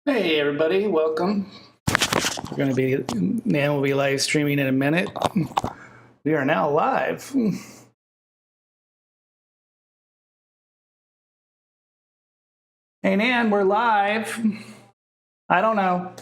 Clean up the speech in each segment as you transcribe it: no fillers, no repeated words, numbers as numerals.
Hey everybody, welcome. We're going to be Nan will be live streaming in a minute. We are now live. Hey Nan, we're live. I don't know.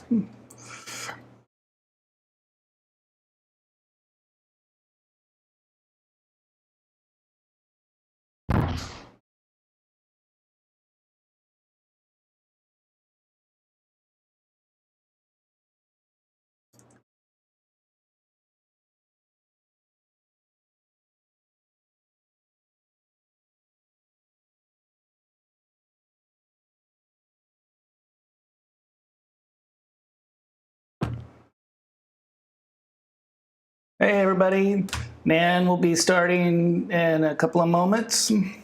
Hey everybody, Nan will be starting in a couple of moments. My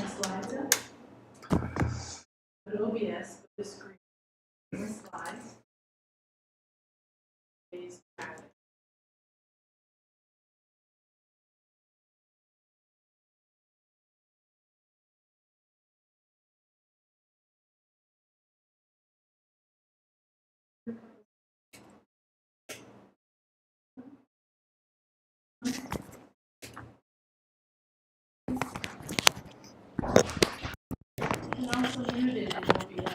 slides up. But OBS, the screen, the slides. And also muted in OBS.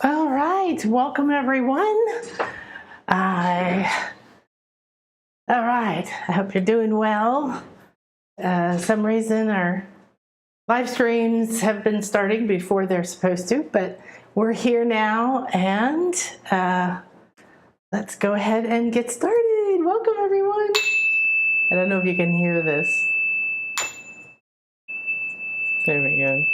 All right, welcome everyone. All right, I hope you're doing well. Some reason our live streams have been starting before they're supposed to, but we're here now, and let's go ahead and get started. Welcome everyone. I don't know if you can hear this. There we go.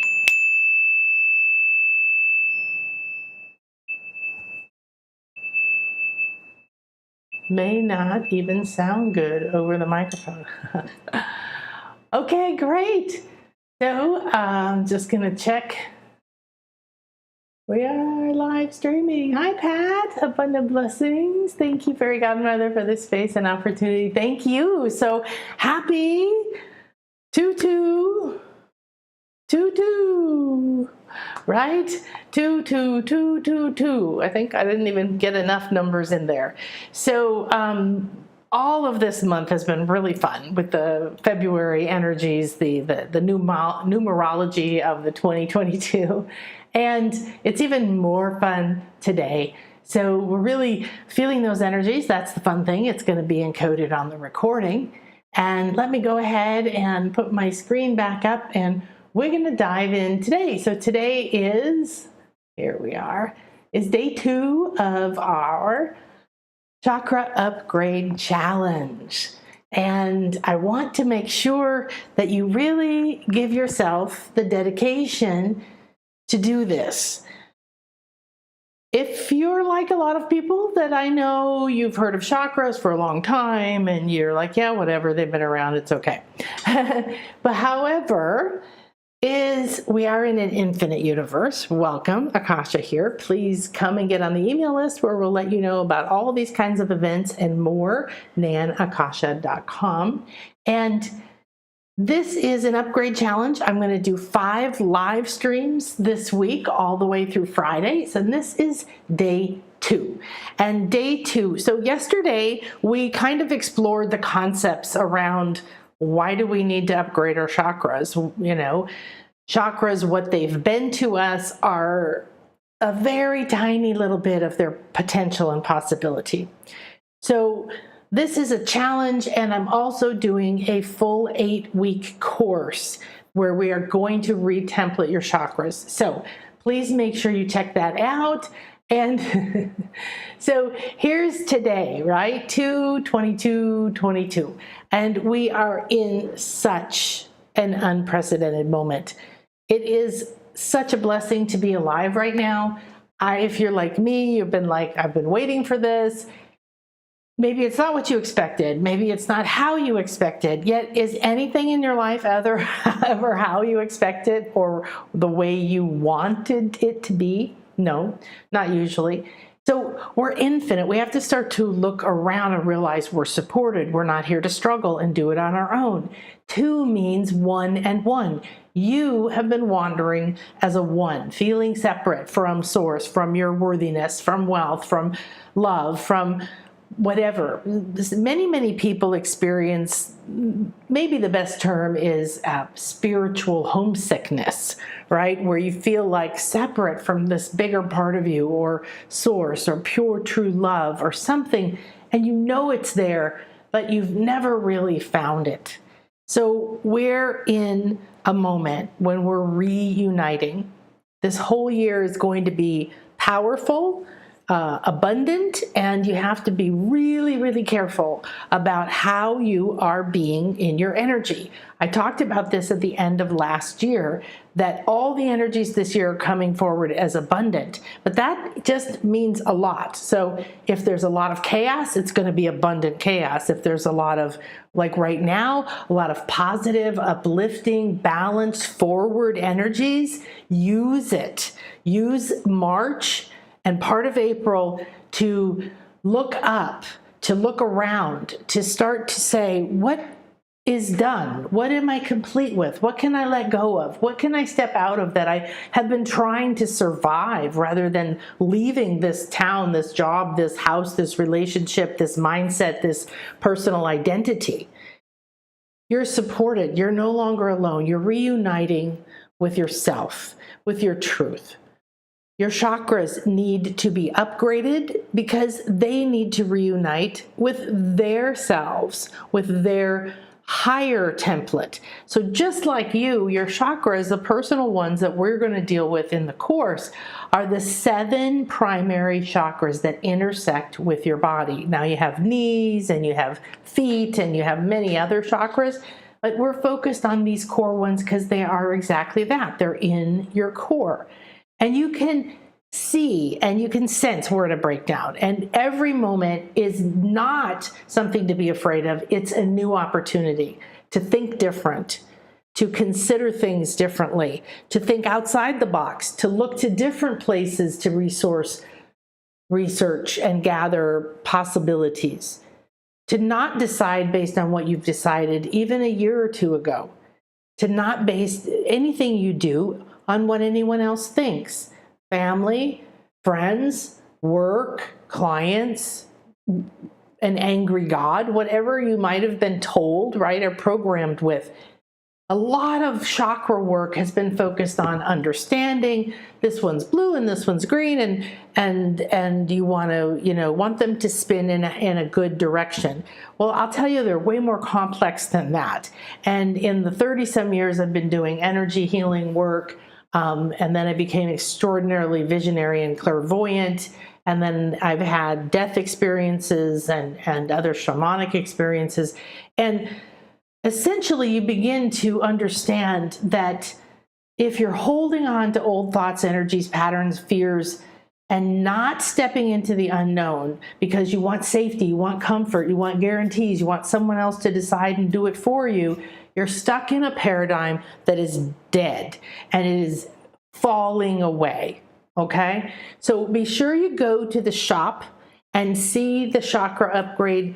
May not even sound good over the microphone. Okay, great. So I'm just going to check. We are live streaming. Hi, Pat. Abundant blessings. Thank you, Fairy Godmother, for this space and opportunity. Thank you. So happy 2-2. Right? 2. I think I didn't even get enough numbers in there. So all of this month has been really fun with the February energies, the numerology of the 2022. And it's even more fun today. So we're really feeling those energies. That's the fun thing. It's going to be encoded on the recording. And let me go ahead and put my screen back up, and we're going to dive in today. So today is, here we are, is day 2 of our Chakra Upgrade Challenge. And I want to make sure that you really give yourself the dedication to do this. If you're like a lot of people that I know, you've heard of chakras for a long time and you're like, yeah, whatever, they've been around, it's okay. But however, we are in an infinite universe. Welcome, Akasha here. Please come and get on the email list where we'll let you know about all these kinds of events and more, nanakasha.com. And this is an upgrade challenge. I'm going to do 5 live streams this week all the way through Friday. So this is day 2. And day 2, so yesterday we kind of explored the concepts around why do we need to upgrade our chakras? You know, chakras, what they've been to us, are a very tiny little bit of their potential and possibility. So this is a challenge, and I'm also doing a full 8-week course where we are going to re-template your chakras. So please make sure you check that out. And so here's today, right? 2/22/22. And we are in such an unprecedented moment. It is such a blessing to be alive right now. If you're like me, you've been like, I've been waiting for this. Maybe it's not what you expected. Maybe it's not how you expected. Yet, is anything in your life ever how you expected or the way you wanted it to be? No, not usually. So we're infinite. We have to start to look around and realize we're supported. We're not here to struggle and do it on our own. 2 means 1 and 1. You have been wandering as a 1, feeling separate from source, from your worthiness, from wealth, from love, from whatever. Many people experience, maybe the best term is spiritual homesickness, right? Where you feel like separate from this bigger part of you, or source, or pure true love, or something, and you know it's there, but you've never really found it. So we're in a moment when we're reuniting. This whole year is going to be powerful, abundant, and you have to be really, really careful about how you are being in your energy. I talked about this at the end of last year, that all the energies this year are coming forward as abundant, but that just means a lot. So if there's a lot of chaos, it's going to be abundant chaos. If there's a lot of, like right now, a lot of positive, uplifting, balanced, forward energies, use it. Use March and part of April to look up, to look around, to start to say, what is done? What am I complete with? What can I let go of? What can I step out of that I have been trying to survive, rather than leaving this town, this job, this house, this relationship, this mindset, this personal identity? You're supported. You're no longer alone. You're reuniting with yourself, with your truth. Your chakras need to be upgraded because they need to reunite with their selves, with their higher template. So just like you, your chakras, the personal ones that we're going to deal with in the course, are the 7 primary chakras that intersect with your body. Now you have knees and you have feet and you have many other chakras, but we're focused on these core ones because they are exactly that. They're in your core. And you can see and you can sense where to break down. And every moment is not something to be afraid of. It's a new opportunity to think different, to consider things differently, to think outside the box, to look to different places to research and gather possibilities, to not decide based on what you've decided even a year or two ago, to not base anything you do on what anyone else thinks. Family, friends, work, clients, an angry God, whatever you might have been told, right, or programmed with. A lot of chakra work has been focused on understanding this one's blue and this one's green, and you want to, want them to spin in a good direction. Well, I'll tell you, they're way more complex than that. And in the 30-some years I've been doing energy healing work, and then I became extraordinarily visionary and clairvoyant. And then I've had death experiences and other shamanic experiences. And essentially you begin to understand that if you're holding on to old thoughts, energies, patterns, fears, and not stepping into the unknown because you want safety, you want comfort, you want guarantees, you want someone else to decide and do it for you, you're stuck in a paradigm that is dead and it is falling away, okay? So be sure you go to the shop and see the chakra upgrade.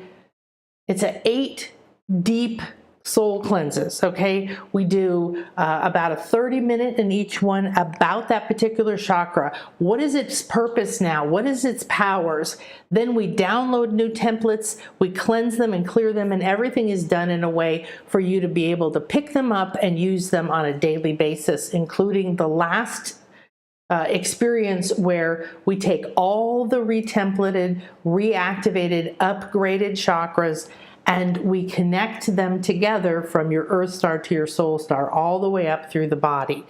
It's an 8 deep soul cleanses, okay? We do about a 30-minute in each one about that particular chakra. What is its purpose now? What is its powers? Then we download new templates, we cleanse them and clear them, and everything is done in a way for you to be able to pick them up and use them on a daily basis, including the last experience where we take all the retemplated, reactivated, upgraded chakras and we connect them together from your earth star to your soul star, all the way up through the body.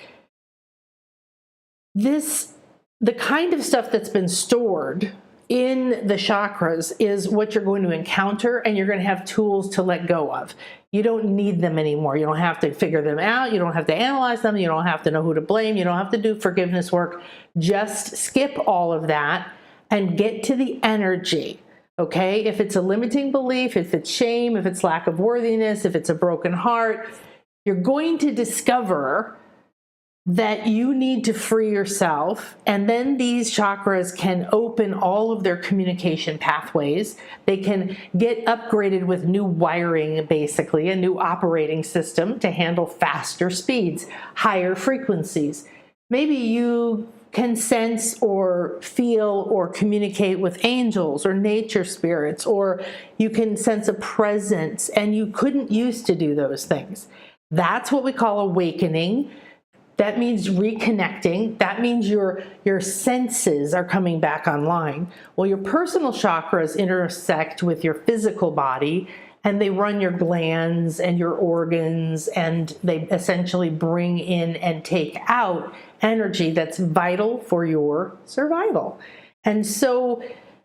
The kind of stuff that's been stored in the chakras is what you're going to encounter, and you're going to have tools to let go of. You don't need them anymore. You don't have to figure them out. You don't have to analyze them. You don't have to know who to blame. You don't have to do forgiveness work. Just skip all of that and get to the energy. Okay, if it's a limiting belief, if it's shame, if it's lack of worthiness, if it's a broken heart, you're going to discover that you need to free yourself, and then these chakras can open all of their communication pathways. They can get upgraded with new wiring, basically, a new operating system to handle faster speeds, higher frequencies. Maybe you can sense or feel or communicate with angels or nature spirits, or you can sense a presence and you couldn't used to do those things. That's what we call awakening. That means reconnecting. That means your senses are coming back online. Well, your personal chakras intersect with your physical body, and they run your glands and your organs, and they essentially bring in and take out energy that's vital for your survival. And so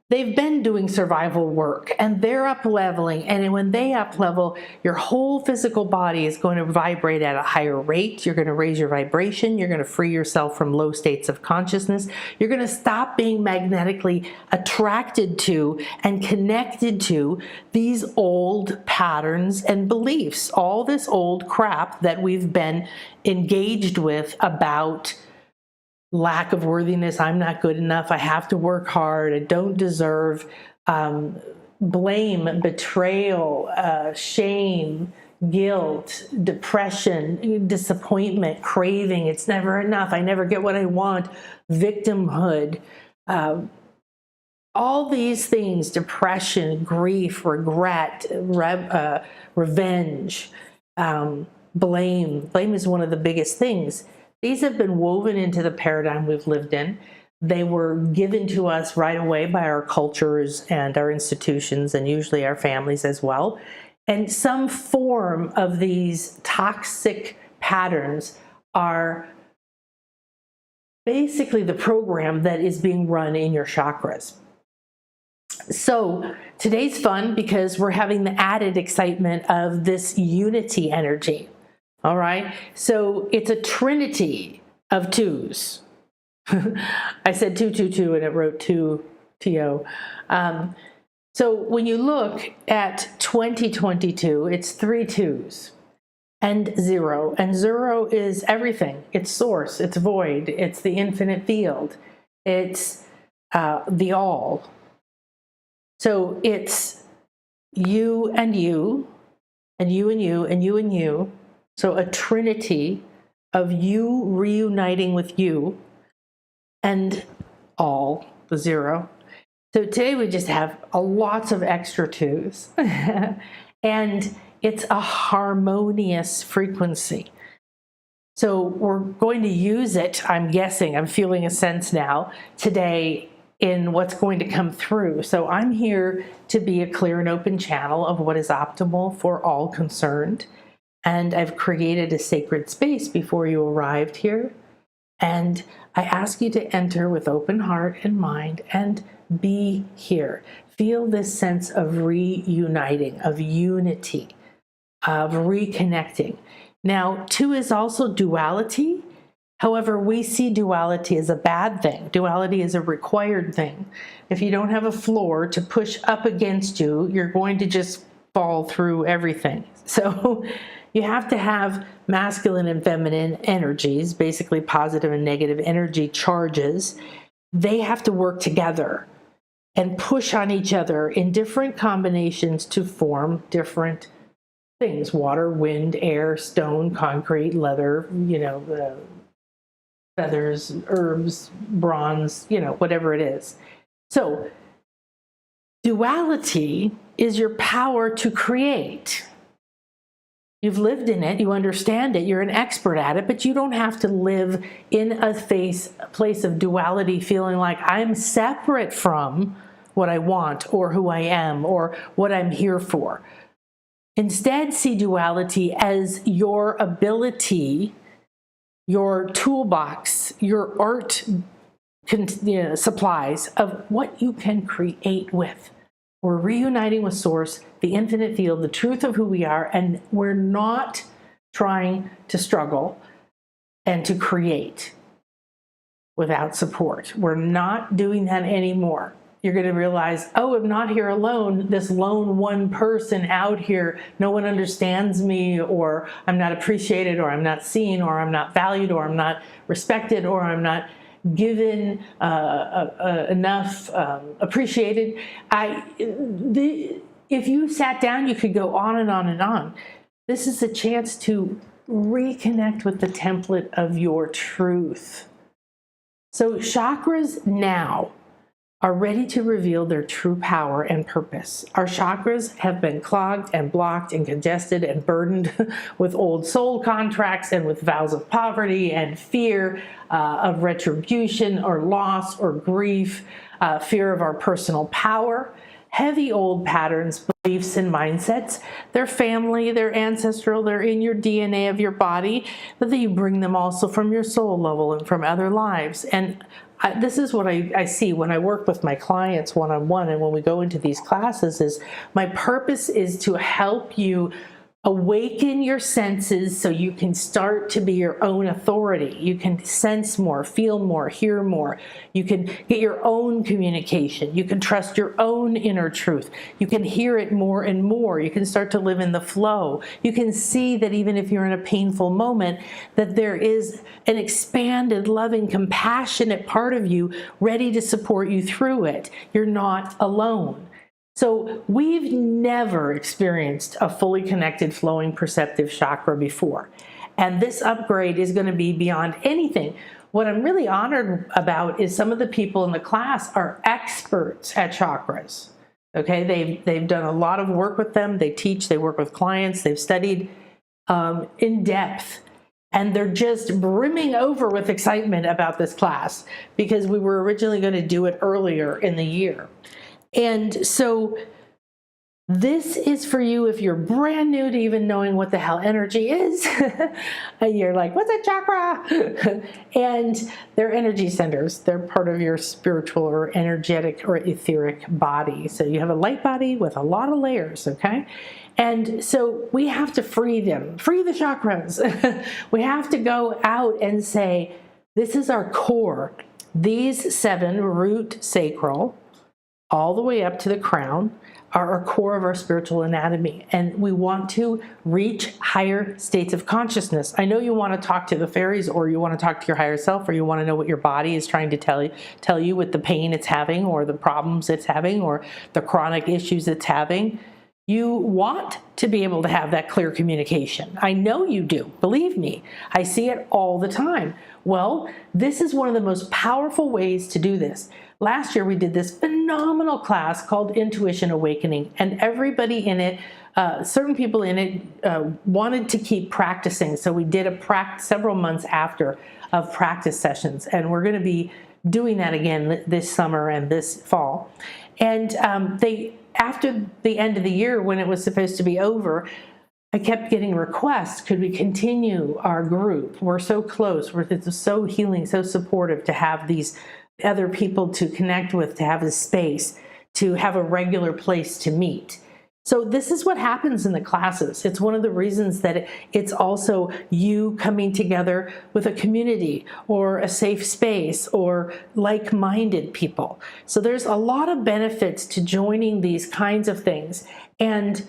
they've been doing survival work, and they're up leveling. And when they up level, your whole physical body is going to vibrate at a higher rate. You're going to raise your vibration. You're going to free yourself from low states of consciousness. You're going to stop being magnetically attracted to and connected to these old patterns and beliefs, all this old crap that we've been engaged with about lack of worthiness. I'm not good enough. I have to work hard. I don't deserve. Blame, betrayal, shame, guilt, depression, disappointment, craving. It's never enough. I never get what I want. Victimhood. All these things, depression, grief, regret, revenge, blame. Blame is one of the biggest things. These have been woven into the paradigm we've lived in. They were given to us right away by our cultures and our institutions, and usually our families as well. And some form of these toxic patterns are basically the program that is being run in your chakras. So today's fun because we're having the added excitement of this unity energy. All right. So it's a trinity of twos. I said 222 and it wrote 2TO. So when you look at 2022, it's 3 twos and 0. And 0 is everything. It's source, it's void, it's the infinite field, it's the all. So it's you and you, and you and you, and you and you. So a trinity of you reuniting with you and all, the 0. So today we just have lots of extra twos. And it's a harmonious frequency. So we're going to use it, I'm guessing, I'm feeling a sense now, today in what's going to come through. So I'm here to be a clear and open channel of what is optimal for all concerned. And I've created a sacred space before you arrived here. And I ask you to enter with open heart and mind and be here. Feel this sense of reuniting, of unity, of reconnecting. Now, 2 is also duality. However, we see duality as a bad thing. Duality is a required thing. If you don't have a floor to push up against you, you're going to just fall through everything. So you have to have masculine and feminine energies, basically positive and negative energy charges. They have to work together and push on each other in different combinations to form different things: water, wind, air, stone, concrete, leather, feathers, herbs, bronze, whatever it is. So duality is your power to create. You've lived in it, you understand it, you're an expert at it, but you don't have to live in a place of duality feeling like I'm separate from what I want or who I am or what I'm here for. Instead, see duality as your ability, your toolbox, your art supplies of what you can create with. We're reuniting with Source, the infinite field, the truth of who we are, and we're not trying to struggle and to create without support. We're not doing that anymore. You're going to realize, oh, I'm not here alone, this lone one person out here, no one understands me, or I'm not appreciated, or I'm not seen, or I'm not valued, or I'm not respected, or I'm not given enough appreciated. If you sat down, you could go on and on and on. This is a chance to reconnect with the template of your truth. So chakras now are ready to reveal their true power and purpose. Our chakras have been clogged and blocked and congested and burdened with old soul contracts and with vows of poverty and fear of retribution or loss or grief, fear of our personal power, heavy old patterns, beliefs, and mindsets. They're family, they're ancestral, they're in your DNA of your body, but then you bring them also from your soul level and from other lives. And this is what I see when I work with my clients one-on-one, and when we go into these classes, is my purpose is to help you awaken your senses so you can start to be your own authority. You can sense more, feel more, hear more. You can get your own communication. You can trust your own inner truth. You can hear it more and more. You can start to live in the flow. You can see that even if you're in a painful moment, that there is an expanded, loving, compassionate part of you ready to support you through it. You're not alone. So we've never experienced a fully connected, flowing, perceptive chakra before. And this upgrade is going to be beyond anything. What I'm really honored about is some of the people in the class are experts at chakras. Okay, they've done a lot of work with them. They teach, they work with clients, they've studied in depth. And they're just brimming over with excitement about this class because we were originally going to do it earlier in the year. And so this is for you if you're brand new to even knowing what the hell energy is. And you're like, what's a chakra? And they're energy centers. They're part of your spiritual or energetic or etheric body. So you have a light body with a lot of layers, okay? And so we have to free them, free the chakras. We have to go out and say, this is our core. These 7, root, sacral, all the way up to the crown, are our core of our spiritual anatomy. And we want to reach higher states of consciousness. I know you want to talk to the fairies, or you want to talk to your higher self, or you want to know what your body is trying to tell you with the pain it's having, or the problems it's having, or the chronic issues it's having. You want to be able to have that clear communication. I know you do. Believe me, I see it all the time. Well, this is one of the most powerful ways to do this. Last year, we did this phenomenal class called Intuition Awakening, and everybody in it, certain people in it wanted to keep practicing. So we did several months after of practice sessions, and we're going to be doing that again this summer and this fall. And after the end of the year, when it was supposed to be over, I kept getting requests. Could we continue our group? We're so close. It's so healing, so supportive to have these other people to connect with, to have a space, to have a regular place to meet. So this is what happens in the classes. It's one of the reasons that it's also you coming together with a community or a safe space or like-minded people. So there's a lot of benefits to joining these kinds of things. And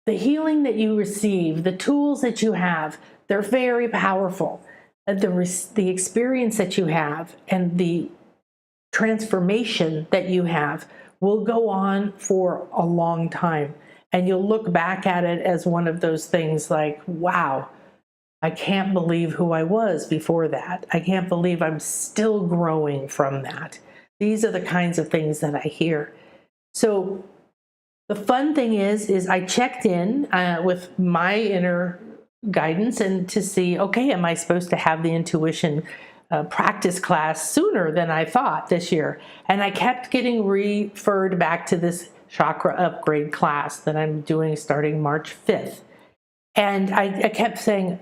the healing that you receive, the tools that you have, they're very powerful. The experience that you have and the transformation that you have will go on for a long time. And you'll look back at it as one of those things like, wow, I can't believe who I was before that. I can't believe I'm still growing from that. These are the kinds of things that I hear. So the fun thing is I checked in with my inner guidance and to see, okay, am I supposed to have the intuition practice class sooner than I thought this year? And I kept getting referred back to this chakra upgrade class that I'm doing starting March 5th. And I kept saying,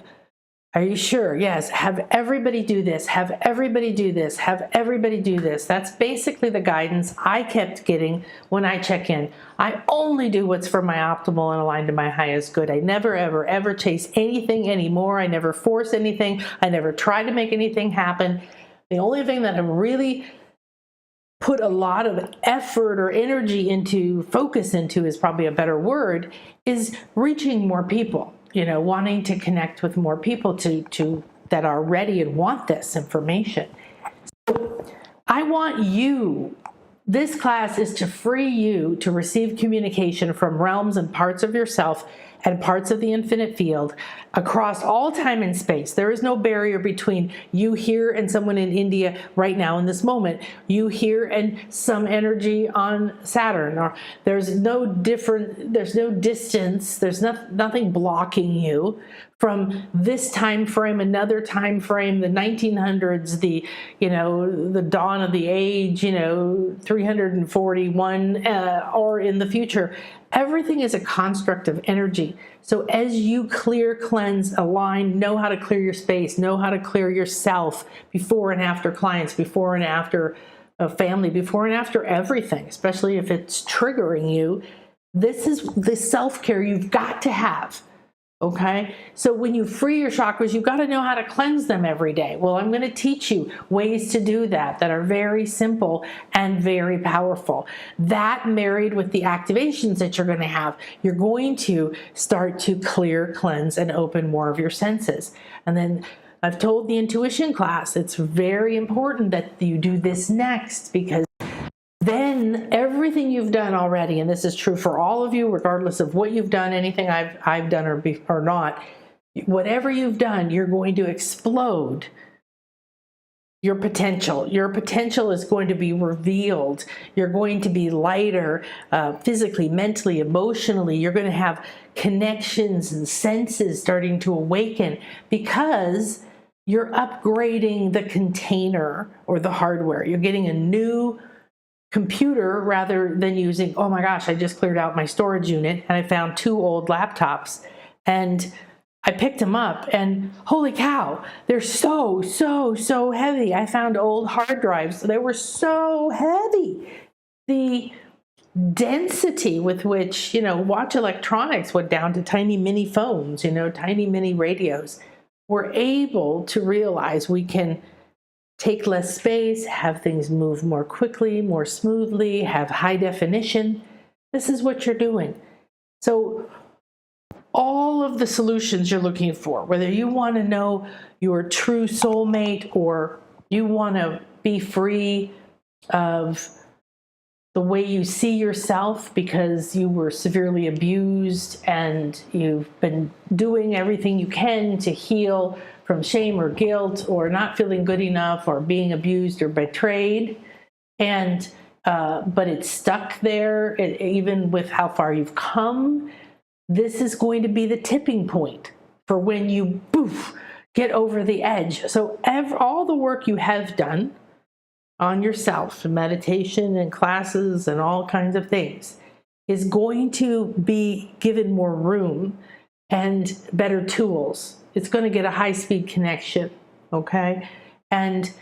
are you sure? Yes. Have everybody do this. Have everybody do this. Have everybody do this. That's basically the guidance I kept getting when I check in. I only do what's for my optimal and aligned to my highest good. I never, ever, ever chase anything anymore. I never force anything. I never try to make anything happen. The only thing that I've really put a lot of effort or energy into, focus into is probably a better word, is reaching more people. Wanting to connect with more people to that are ready and want this information. So I want you, this class is to free you to receive communication from realms and parts of yourself and parts of the infinite field across all time and space. There is no barrier between you here and someone in India right now in this moment. You here and some energy on Saturn. Or there's no distance. There's nothing blocking you from this time frame, another time frame, the 1900s, the dawn of the age, 341, or in the future. Everything is a construct of energy. So as you clear, cleanse, align, know how to clear your space, know how to clear yourself before and after clients, before and after a family, before and after everything, especially if it's triggering you, this is the self-care you've got to have. Okay, so when you free your chakras, you've got to know how to cleanse them every day. Well, I'm going to teach you ways to do that are very simple and very powerful. That married with the activations that you're going to have, you're going to start to clear, cleanse, and open more of your senses. And then I've told the intuition class, it's very important that you do this next, because then everything you've done already, and this is true for all of you, regardless of what you've done, anything I've done or not, whatever you've done, you're going to explode your potential. Your potential is going to be revealed. You're going to be lighter physically, mentally, emotionally. You're going to have connections and senses starting to awaken because you're upgrading the container or the hardware. You're getting a new computer rather than using, oh my gosh, I just cleared out my storage unit and I found 2 old laptops and I picked them up and holy cow, they're so heavy. I found old hard drives. They were so heavy. The density with which, watch electronics went down to tiny mini phones, tiny mini radios. We're able to realize we can take less space, have things move more quickly, more smoothly, have high definition. This is what you're doing. So all of the solutions you're looking for, whether you want to know your true soulmate or you want to be free of the way you see yourself because you were severely abused and you've been doing everything you can to heal from shame or guilt or not feeling good enough or being abused or betrayed, and but it's stuck there even with how far you've come. This is going to be the tipping point for when you get over the edge. So all the work you have done on yourself, meditation and classes and all kinds of things, is going to be given more room and better tools. It's going to get a high-speed connection, okay? And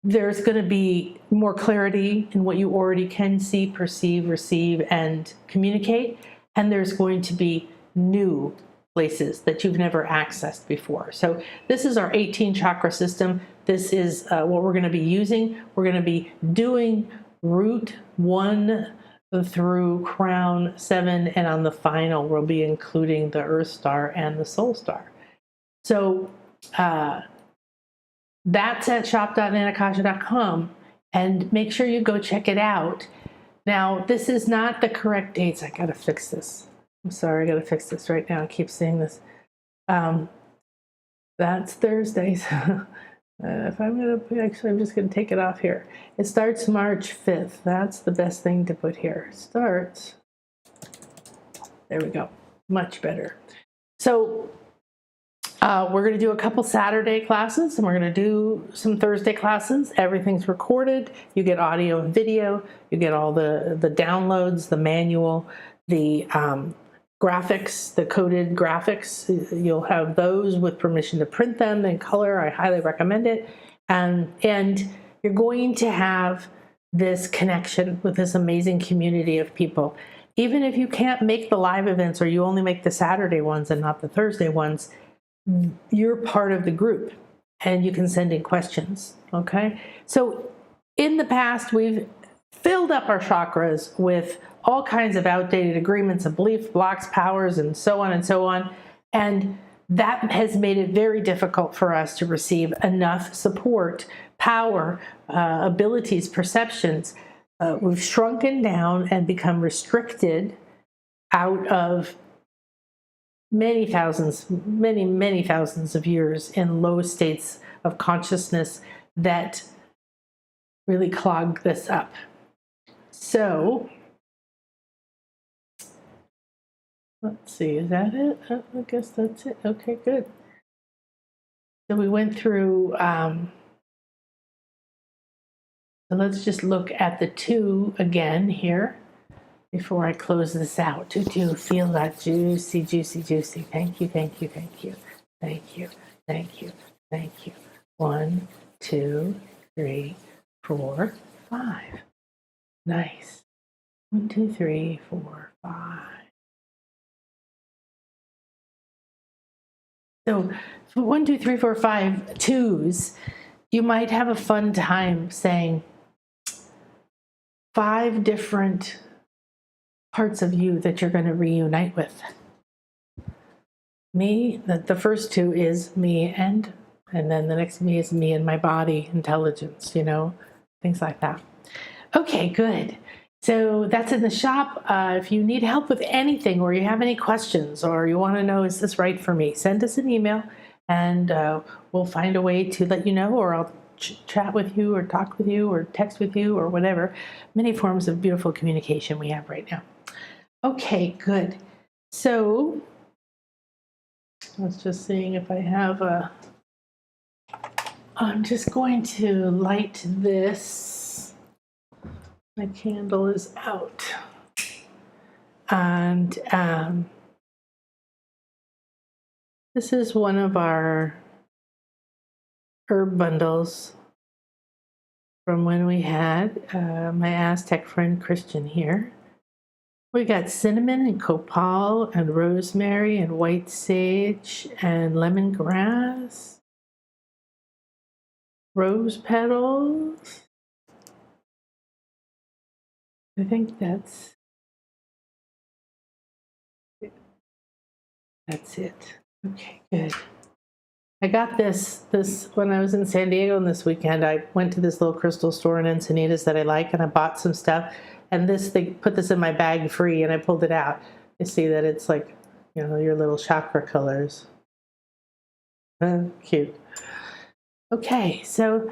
there's going to be more clarity in what you already can see, perceive, receive, and communicate. And there's going to be new places that you've never accessed before. So this is our 18 chakra system. This is what we're going to be using. We're going to be doing root 1 through crown 7, and on the final we'll be including the earth star and the soul star. So that's at shop.nanakasha.com, and make sure you go check it out. Now, this is not the correct dates. I gotta fix this. I'm sorry, I gotta fix this right now. I keep seeing this. That's Thursdays. If I'm gonna actually, I'm just gonna take it off here. It starts March 5th. That's the best thing to put here. Starts. There we go. Much better. So we're going to do a couple Saturday classes and we're going to do some Thursday classes. Everything's recorded. You get audio and video. You get all the downloads, the manual, the graphics, the coded graphics. You'll have those with permission to print them in color. I highly recommend it. And you're going to have this connection with this amazing community of people. Even if you can't make the live events or you only make the Saturday ones and not the Thursday ones, you're part of the group and you can send in questions, okay? So in the past, we've filled up our chakras with all kinds of outdated agreements and beliefs, blocks, powers, and so on and so on. And that has made it very difficult for us to receive enough support, power, abilities, perceptions. We've shrunken down and become restricted out of many thousands of years in low states of consciousness that really clog this up. So let's see, is that it? I guess that's it. Okay, good. So we went through, so let's just look at the 2 again here before I close this out. To feel that juicy, juicy, juicy. Thank you, thank you, thank you. Thank you, thank you, thank you. 1, 2, 3, 4, 5. Nice. 1, 2, 3, 4, 5. So for 1, 2, 3, 4, 5 twos, you might have a fun time saying 5 different parts of you that you're going to reunite with. Me, the first 2 is me and then the next me is me and my body, intelligence, things like that. Okay, good. So that's in the shop. If you need help with anything or you have any questions or you want to know, is this right for me? Send us an email and we'll find a way to let you know, or I'll chat with you or talk with you or text with you or whatever. Many forms of beautiful communication we have right now. Okay, good. So I was just seeing if I have I'm just going to light this. My candle is out. And this is one of our herb bundles from when we had my Aztec friend Christian here. We got cinnamon and copal and rosemary and white sage and lemongrass, rose petals. I think that's it. Okay, good. I got this when I was in San Diego this weekend. I went to this little crystal store in Encinitas that I like, and I bought some stuff. And they put this in my bag free, and I pulled it out. You see that it's like, your little chakra colors. Cute. Okay, so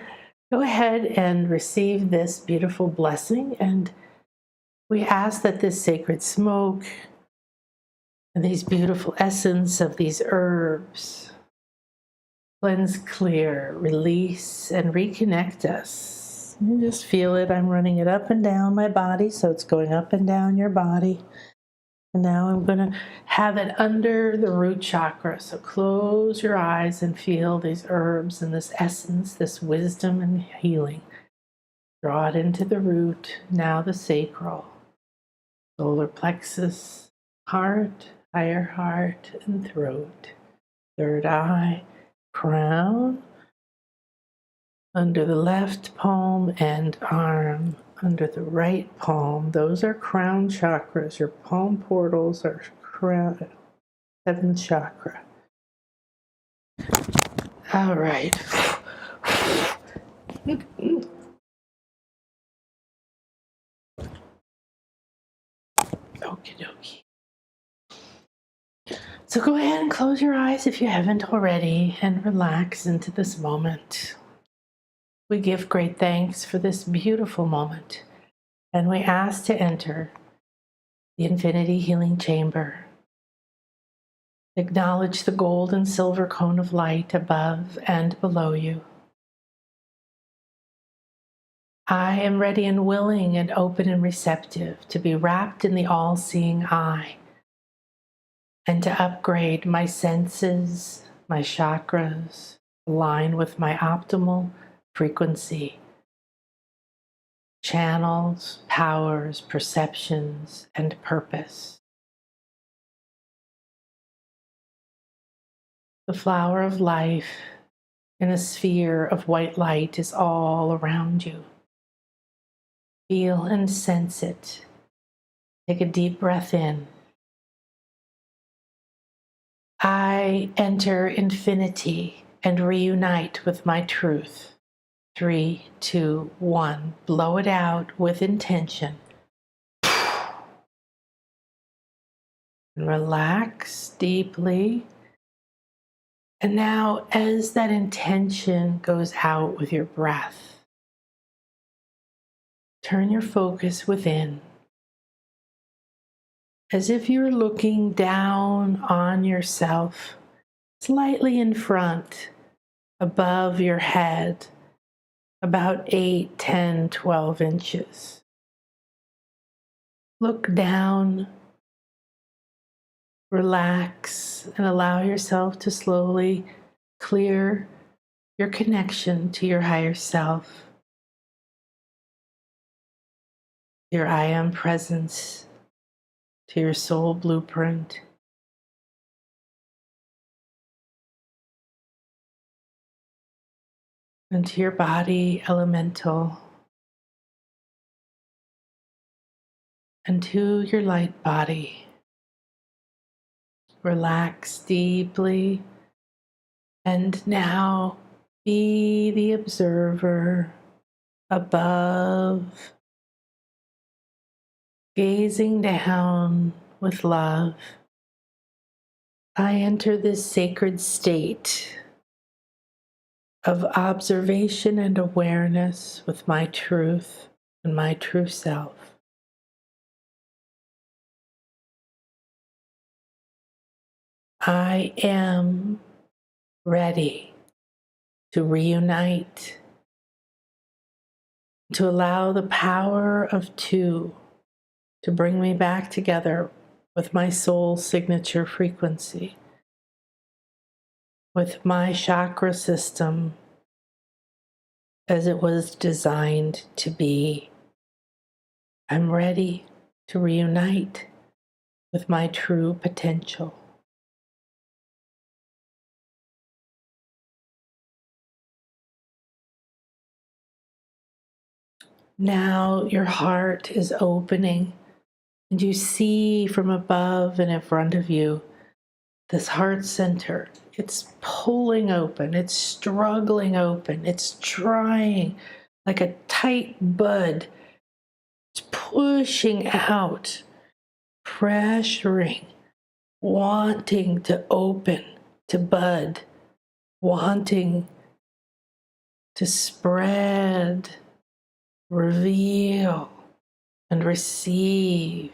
go ahead and receive this beautiful blessing. And we ask that this sacred smoke and these beautiful essence of these herbs cleanse, clear, release, and reconnect us. You just feel it. I'm running it up and down my body, so it's going up and down your body. And now I'm going to have it under the root chakra. So close your eyes and feel these herbs and this essence, this wisdom and healing. Draw it into the root, now the sacral, solar plexus, heart, higher heart, and throat, third eye, crown, under the left palm and arm, under the right palm. Those are crown chakras. Your palm portals are crown, seventh chakra. All right. Okie dokie. So go ahead and close your eyes if you haven't already and relax into this moment. We give great thanks for this beautiful moment, and we ask to enter the Infinity Healing Chamber. Acknowledge the gold and silver cone of light above and below you. I am ready and willing and open and receptive to be wrapped in the all-seeing eye and to upgrade my senses, my chakras, align with my optimal frequency, channels, powers, perceptions, and purpose. The flower of life in a sphere of white light is all around you. Feel and sense it. Take a deep breath in. I enter infinity and reunite with my truth. 3, 2, 1. Blow it out with intention. And relax deeply. And now, as that intention goes out with your breath, turn your focus within, as if you're looking down on yourself, slightly in front, above your head, about 8, 10, 12 inches. Look down, relax, and allow yourself to slowly clear your connection to your higher self, your I am presence, to your soul blueprint. And to your body elemental, and to your light body. Relax deeply, and now be the observer above, gazing down with love. I enter this sacred state of observation and awareness with my truth and my true self. I am ready to reunite, to allow the power of two to bring me back together with my soul signature frequency, with my chakra system as it was designed to be. I'm ready to reunite with my true potential. Now your heart is opening, and you see from above and in front of you this heart center. It's pulling open, it's struggling open, it's trying like a tight bud. It's pushing out, pressuring, wanting to open, to bud, wanting to spread, reveal, and receive.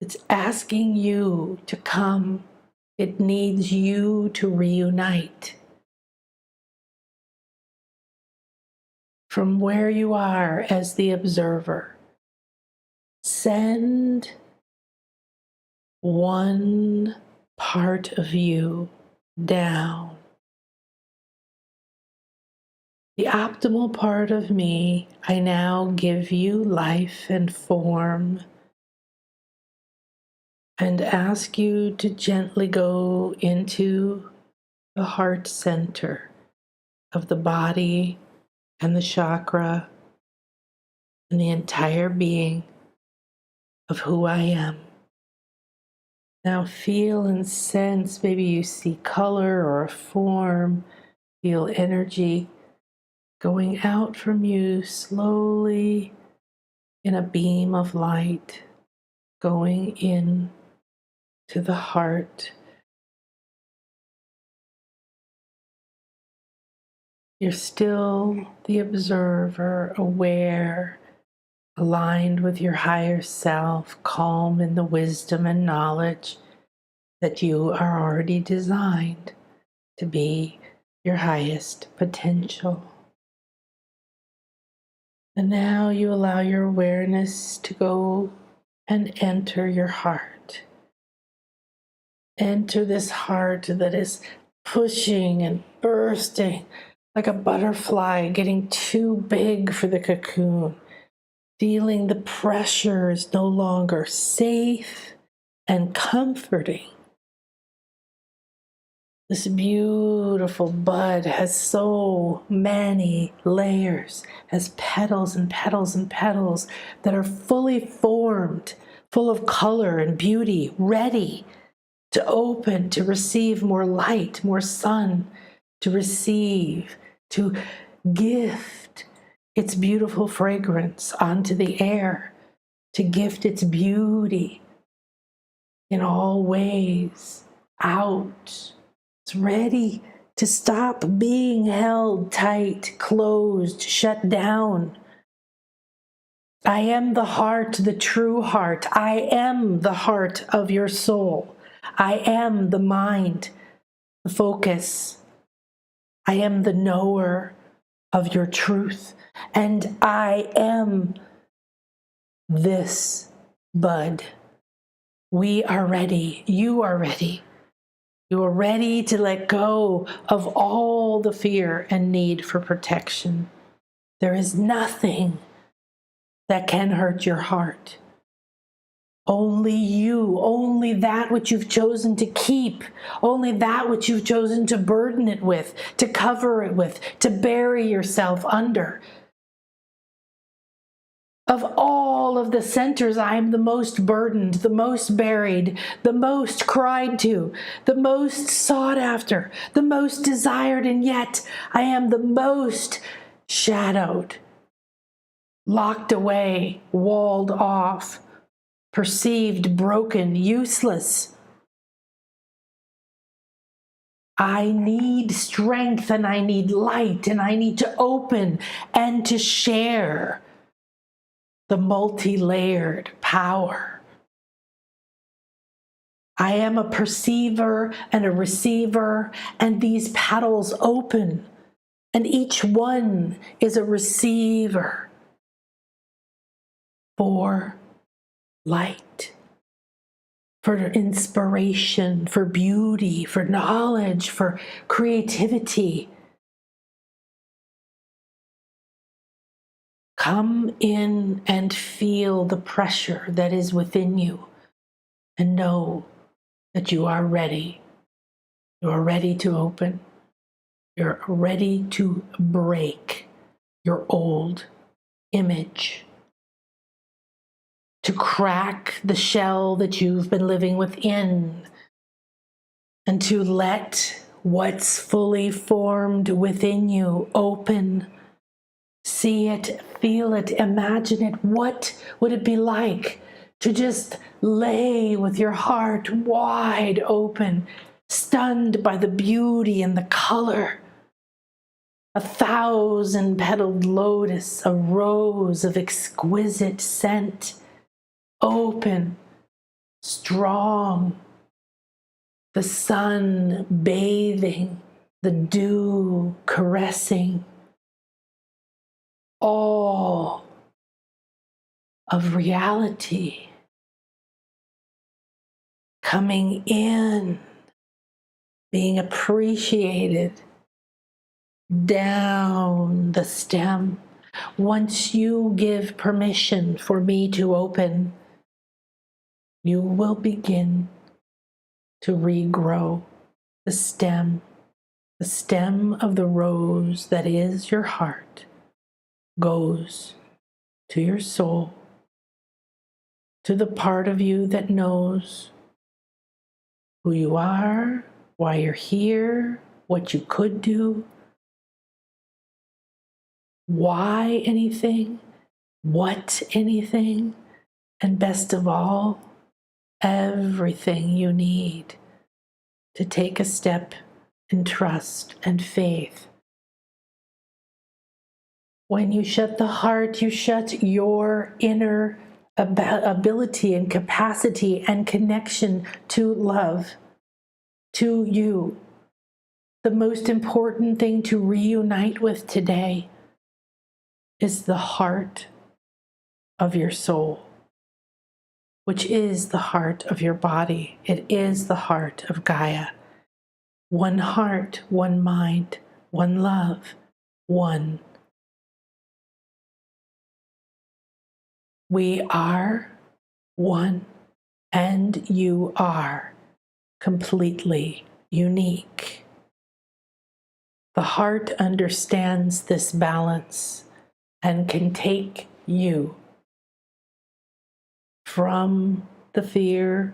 It's asking you to come. It needs you to reunite. From where you are as the observer, send one part of you down. The optimal part of me, I now give you life and form and ask you to gently go into the heart center of the body and the chakra and the entire being of who I am. Now feel and sense, maybe you see color or a form, feel energy going out from you slowly in a beam of light, going in to the heart. You're still the observer, aware, aligned with your higher self, calm in the wisdom and knowledge that you are already designed to be your highest potential. And now you allow your awareness to go and enter your heart. Enter this heart that is pushing and bursting like a butterfly getting too big for the cocoon. Feeling the pressure is no longer safe and comforting. This beautiful bud has so many layers, has petals and petals and petals that are fully formed, full of color and beauty, ready to open, to receive more light, more sun, to receive, to gift its beautiful fragrance onto the air, to gift its beauty in all ways out. It's ready to stop being held tight, closed, shut down. I am the heart, the true heart. I am the heart of your soul. I am the mind, the focus. I am the knower of your truth. And I am this bud. We are ready. You are ready. You are ready to let go of all the fear and need for protection. There is nothing that can hurt your heart. Only you, only that which you've chosen to keep, only that which you've chosen to burden it with, to cover it with, to bury yourself under. Of all of the centers, I am the most burdened, the most buried, the most cried to, the most sought after, the most desired, and yet I am the most shadowed, locked away, walled off, perceived broken, useless. I need strength and I need light and I need to open and to share the multi-layered power. I am a perceiver and a receiver, and these petals open, and each one is a receiver for light, for inspiration, for beauty, for knowledge, for creativity. Come in and feel the pressure that is within you and know that you are ready. You are ready to open. You're ready to break your old image, to crack the shell that you've been living within, and to let what's fully formed within you open. See it, feel it, imagine it. What would it be like to just lay with your heart wide open, stunned by the beauty and the color? 1,000-petaled lotus, a rose of exquisite scent, open, strong, the sun bathing, the dew caressing, all of reality coming in, being appreciated down the stem. Once you give permission for me to open, you will begin to regrow the stem of the rose that is your heart goes to your soul, to the part of you that knows who you are, why you're here, what you could do, why anything, what anything, and best of all, everything you need to take a step in trust and faith. When you shut the heart, you shut your inner ability and capacity and connection to love, to you. The most important thing to reunite with today is the heart of your soul, which is the heart of your body. It is the heart of Gaia. One heart, one mind, one love, one. We are one, and you are completely unique. The heart understands this balance and can take you from the fear,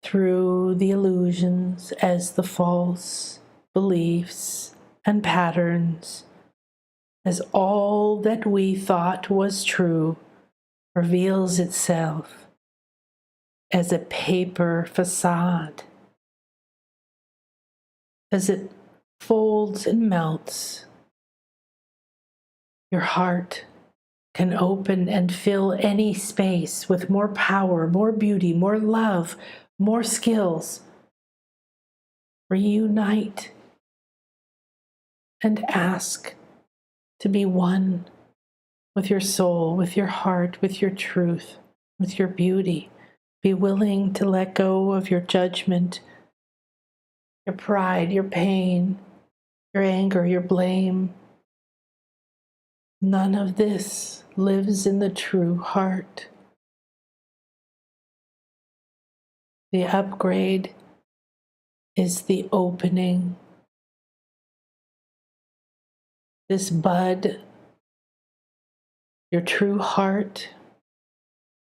through the illusions as the false beliefs and patterns, as all that we thought was true reveals itself as a paper facade. As it folds and melts, your heart can open and fill any space with more power, more beauty, more love, more skills. Reunite and ask to be one with your soul, with your heart, with your truth, with your beauty. Be willing to let go of your judgment, your pride, your pain, your anger, your blame. None of this lives in the true heart. The upgrade is the opening. This bud, your true heart,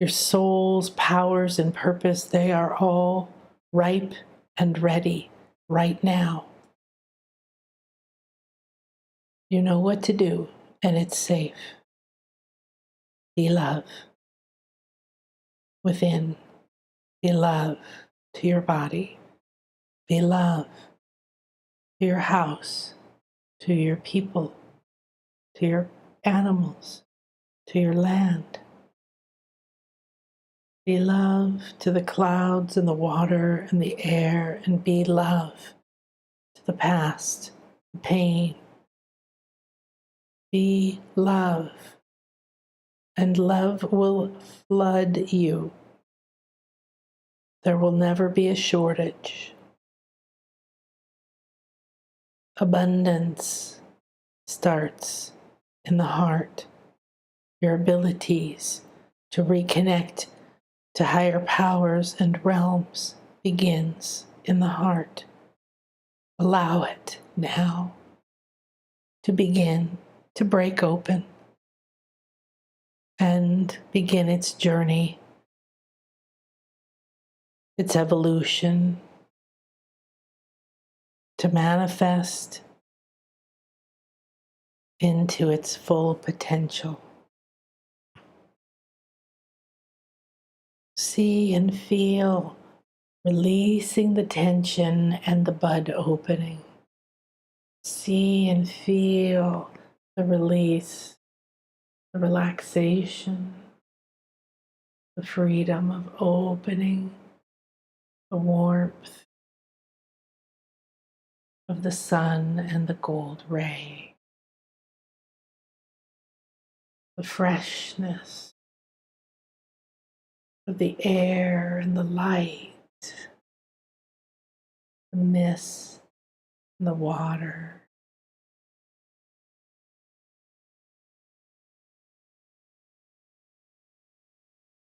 your soul's powers and purpose, they are all ripe and ready right now. You know what to do, and it's safe. Be love within. Be love to your body. Be love to your house, to your people, to your animals, to your land. Be love to the clouds and the water and the air, and be love to the past, the pain. Be love, and love will flood you. There will never be a shortage. Abundance starts in the heart. Your abilities to reconnect to higher powers and realms begins in the heart. Allow it now to begin to break open and begin its journey, its evolution, to manifest into its full potential. See and feel releasing the tension and the bud opening. See and feel the release, the relaxation, the freedom of opening, the warmth of the sun and the gold ray, the freshness of the air and the light, the mist and the water.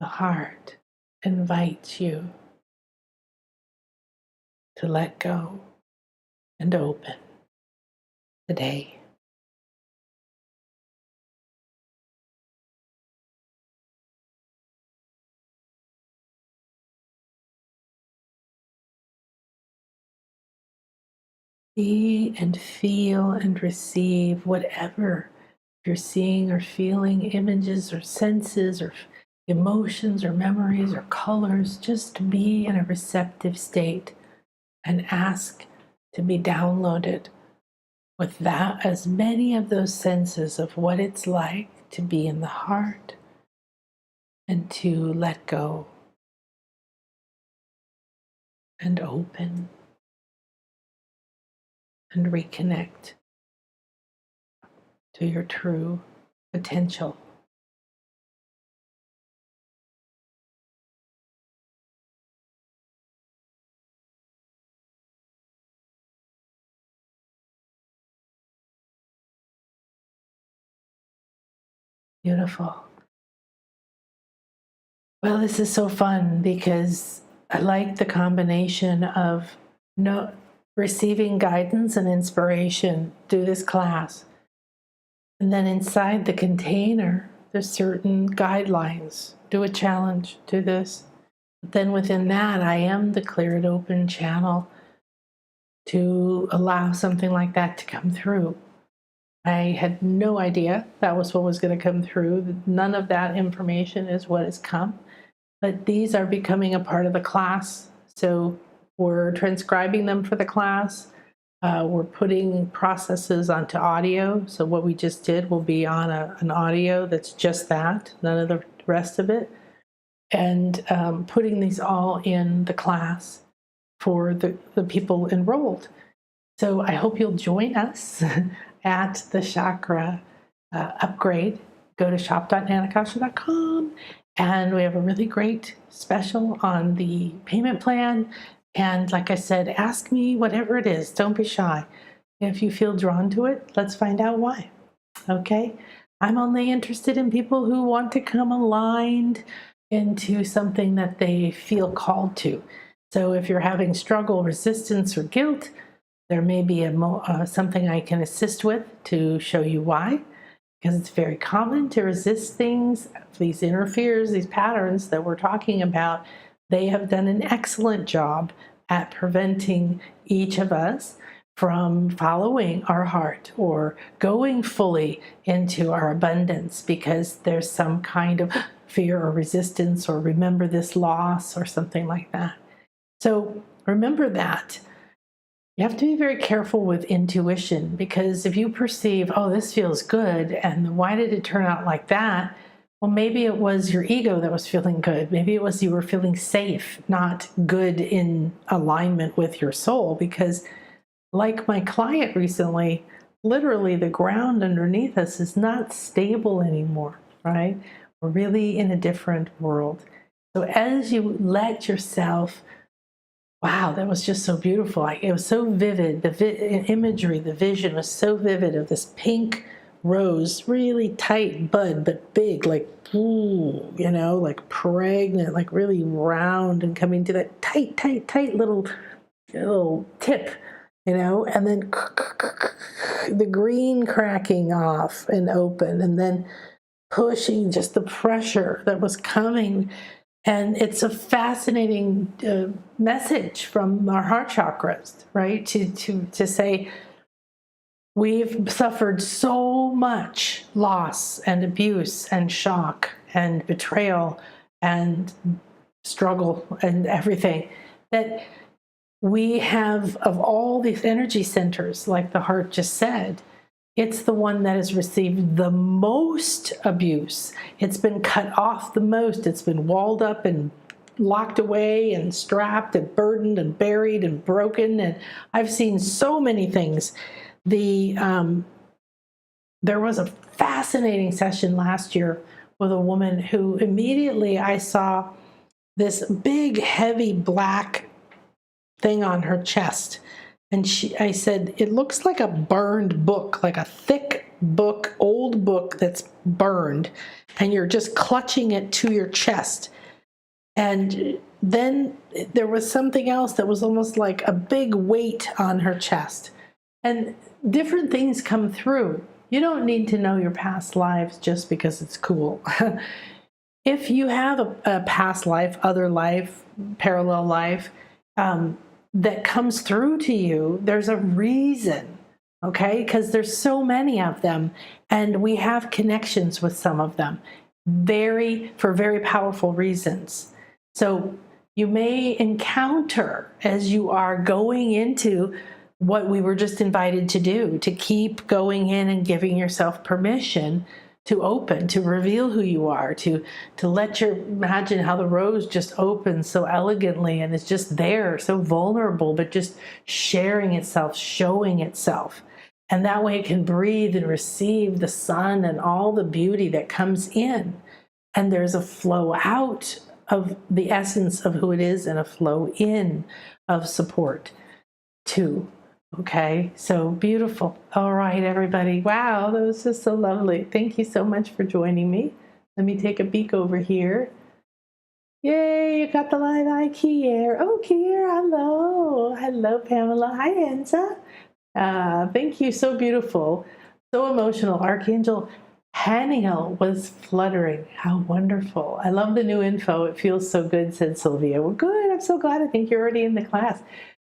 The heart invites you to let go and open today. See and feel and receive whatever you're seeing or feeling, images or senses or emotions or memories or colors. Just be in a receptive state and ask to be downloaded with that, as many of those senses of what it's like to be in the heart and to let go and open and reconnect to your true potential. Beautiful. Well, this is so fun because I like the combination of receiving guidance and inspiration through this class. And then inside the container, there's certain guidelines. Do a challenge, do this. But then within that, I am the clear and open channel to allow something like that to come through. I had no idea that was what was going to come through. None of that information is what has come. But these are becoming a part of the class. So we're transcribing them for the class. We're putting processes onto audio. So what we just did will be on an audio that's just that, none of the rest of it. And putting these all in the class for the people enrolled. So I hope you'll join us at the chakra upgrade. Go to shop.nanakasha.com, and we have a really great special on the payment plan. And like I said, ask me whatever it is. Don't be shy. If you feel drawn to it, let's find out why. Okay? I'm only interested in people who want to come aligned into something that they feel called to. So if you're having struggle, resistance, or guilt, there may be something I can assist with to show you why, because it's very common to resist things, these inner fears, these patterns that we're talking about. They have done an excellent job at preventing each of us from following our heart or going fully into our abundance because there's some kind of fear or resistance or remember this loss or something like that. So remember that. You have to be very careful with intuition, because if you perceive, oh, this feels good, and why did it turn out like that? Well, maybe it was your ego that was feeling good. Maybe it was you were feeling safe, not good in alignment with your soul. Because like my client recently, literally the ground underneath us is not stable anymore, right? We're really in a different world. So as you let yourself, wow, that was just so beautiful. It was so vivid. The imagery, the vision was so vivid of this pink rose, really tight bud, but big, like, ooh, like pregnant, like really round, and coming to that tight little tip, and then the green cracking off and open, and then pushing just the pressure that was coming. And it's a fascinating message from our heart chakras, right? To say, we've suffered so much loss and abuse and shock and betrayal and struggle and everything, that we have, of all these energy centers, like the heart just said, it's the one that has received the most abuse. It's been cut off the most. It's been walled up and locked away and strapped and burdened and buried and broken. And I've seen so many things. There was a fascinating session last year with a woman who immediately I saw this big, heavy black thing on her chest. And I said, it looks like a burned book, like a thick book, old book that's burned, and you're just clutching it to your chest. And then there was something else that was almost like a big weight on her chest. And different things come through. You don't need to know your past lives just because it's cool. If you have a past life, other life, parallel life, that comes through to you, there's a reason, okay? Because there's so many of them, and we have connections with some of them, for very powerful reasons. So you may encounter, as you are going into what we were just invited to do, to keep going in and giving yourself permission to open, to reveal who you are, to imagine how the rose just opens so elegantly and is just there, so vulnerable, but just sharing itself, showing itself. And that way it can breathe and receive the sun and all the beauty that comes in. And there's a flow out of the essence of who it is and a flow in of support too. Okay, so beautiful. All right, everybody. Wow, that was just so lovely. Thank you so much for joining me. Let me take a peek over here. Yay, you got the live eye, Kier. Oh, Kier, hello. Hello, Pamela. Hi, Enza. Thank you. So beautiful. So emotional. Archangel Haniel was fluttering. How wonderful. I love the new info. It feels so good, said Sylvia. Well, good. I'm so glad. I think you're already in the class.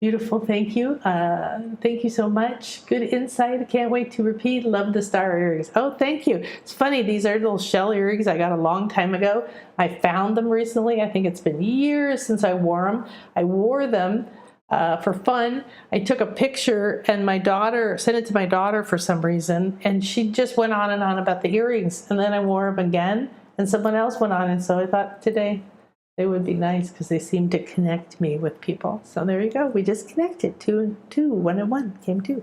Beautiful. Thank you. Thank you so much. Good insight. I can't wait to repeat. Love the star earrings. Oh, thank you. It's funny. These are little shell earrings I got a long time ago. I found them recently. I think it's been years since I wore them. I wore them for fun. I took a picture and sent it to my daughter for some reason. And she just went on and on about the earrings. And then I wore them again and someone else went on. And so I thought today they would be nice because they seem to connect me with people. So there you go. We just connected. 2 and 2, 1 and 1 came 2.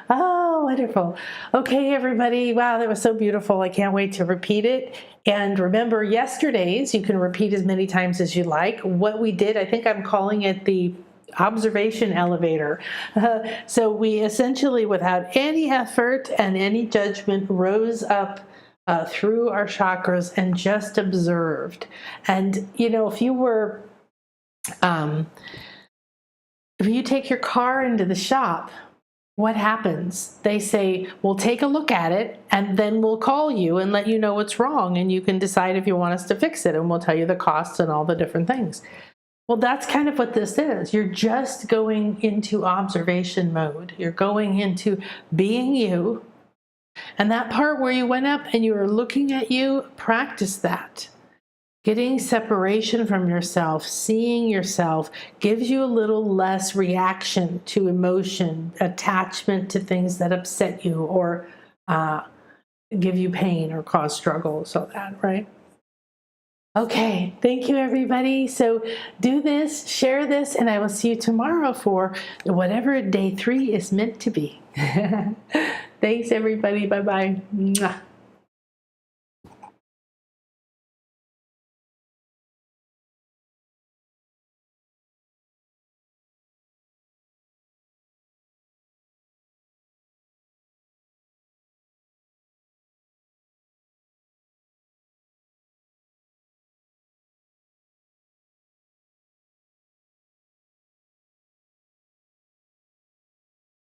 Oh, wonderful. Okay, everybody. Wow, that was so beautiful. I can't wait to repeat it. And remember yesterday's, you can repeat as many times as you like. What we did, I think I'm calling it the observation elevator. So we essentially, without any effort and any judgment, rose up through our chakras and just observed. And, if you take your car into the shop, what happens? They say, we'll take a look at it and then we'll call you and let you know what's wrong. And you can decide if you want us to fix it, and we'll tell you the costs and all the different things. Well, that's kind of what this is. You're just going into observation mode. You're going into being you. And that part where you went up and you were looking at you, practice that. Getting separation from yourself, seeing yourself, gives you a little less reaction to emotion, attachment to things that upset you or give you pain or cause struggle, so that, right? Okay, thank you, everybody. So do this, share this, and I will see you tomorrow for whatever day 3 is meant to be. Thanks, everybody. Bye-bye.